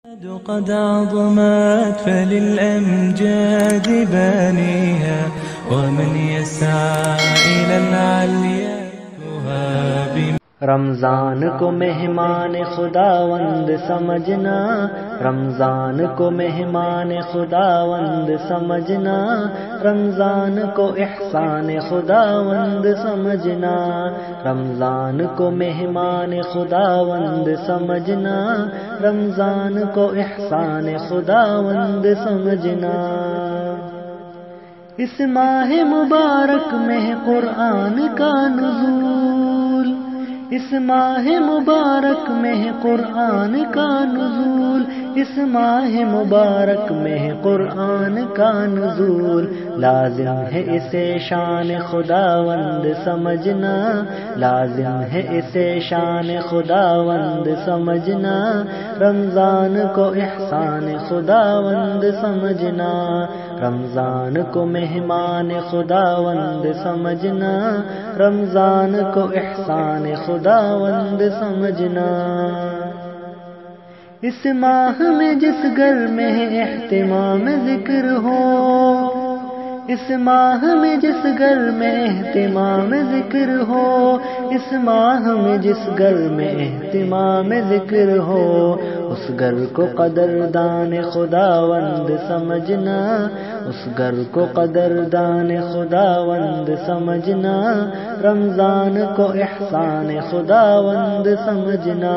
قد عظمت فللأمجاد بانيها ومن يسعى إلى العليا يهاب. رمضان کو مہمان خداوند سمجھنا، رمضان کو مہمان خداوند سمجھنا، رمضان کو احسان خداوند سمجھنا، رمضان کو مہمان خداوند سمجھنا، رمضان کو احسان خداوند سمجھنا۔ اس ماہ مبارک میں قرآن کا نزول، اس ماہ مبارک میں قرآن کا نزول، اس ماہ مبارک میں قرآن کا نزول، لازم ہے اسے شان خداوند سمجھنا، لازم ہے اسے شان خداوند سمجھنا، رمضان کو احسان خداوند سمجھنا، رمضان کو مہمان خداوند سمجھنا، رمضان کو احسان خداوند سمجھنا۔ اس ماہ میں جس گھر میں اہتمام ذکر ہو، اس ماہ میں جس گھر میں اہتمام ذکر ہو، اس ماہ میں جس گھر میں اہتمام ذکر ہو، اس گھر کو قدردان خداوند سمجھنا، اس گھر کو قدردان خداوند سمجھنا، رمضان کو احسان خداوند سمجھنا،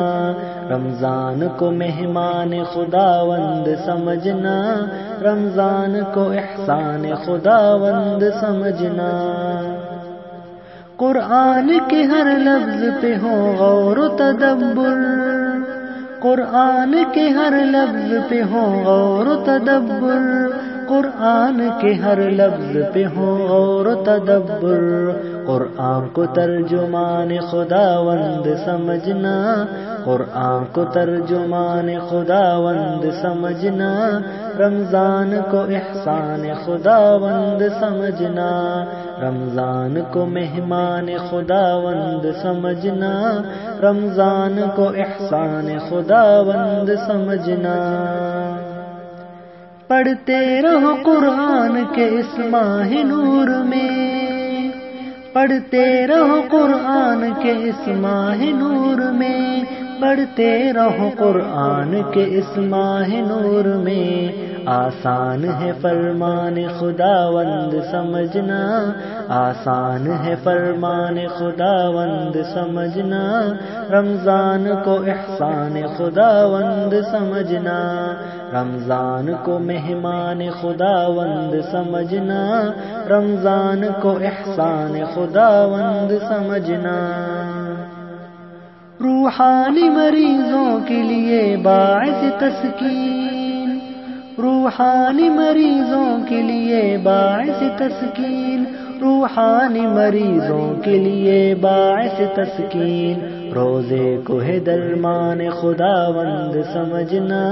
رمضان کو مہمان خداوند سمجھنا، رمضان کو احسان خداوند سمجھنا۔ قرآن کے ہر لفظ پہ ہو غور و تدبر، قرآن کے ہر لفظ پہ ہو غور و تدبر، قرآن کے ہر لفظ پہ ہو غور و تدبر، قرآن کو ترجمان خداوند سمجھنا، قرآن کو ترجمان خداوند سمجھنا، رمضان کو احسان خداوند سمجھنا، رمضان کو مہمان خداوند سمجھنا، رمضان کو احسان خداوند سمجھنا۔ پڑھتے رہو قرآن کے اس ماہ نور میں، پڑھتے رہو قرآن کے اس ماہ نور میں، پڑھتے رہو قرآن کے اس ماہ نور میں، آسان ہے فرمان خداوند سمجھنا، آسان ہے فرمان خداوند سمجھنا، رمضان کو احسان خداوند سمجھنا، رمضان کو مہمان خداوند سمجھنا، رمضان کو احسان خداوند سمجھنا۔ روحانی مریضوں کے لیے باعث تسکین، روحانی مریضوں کے لیے باعث تسکین، روحانی مریضوں کے لیے باعث تسکین، روزے کو ہے درمان خداوند سمجھنا،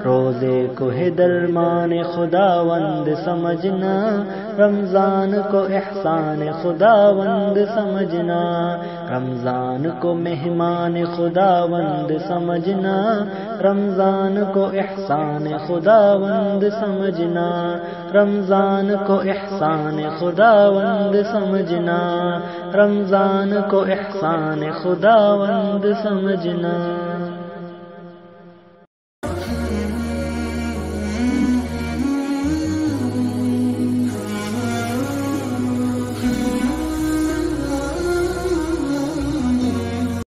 روزے کو ہے درمان خداوند سمجھنا، رمضان کو احسان خداوند سمجھنا، رمضان کو مہمان خداوند سمجھنا، رمضان کو احسان خداوند سمجھنا، رمضان کو احسان خداوند سمجھنا، رمضان کو احسان خداوند سمجھنا۔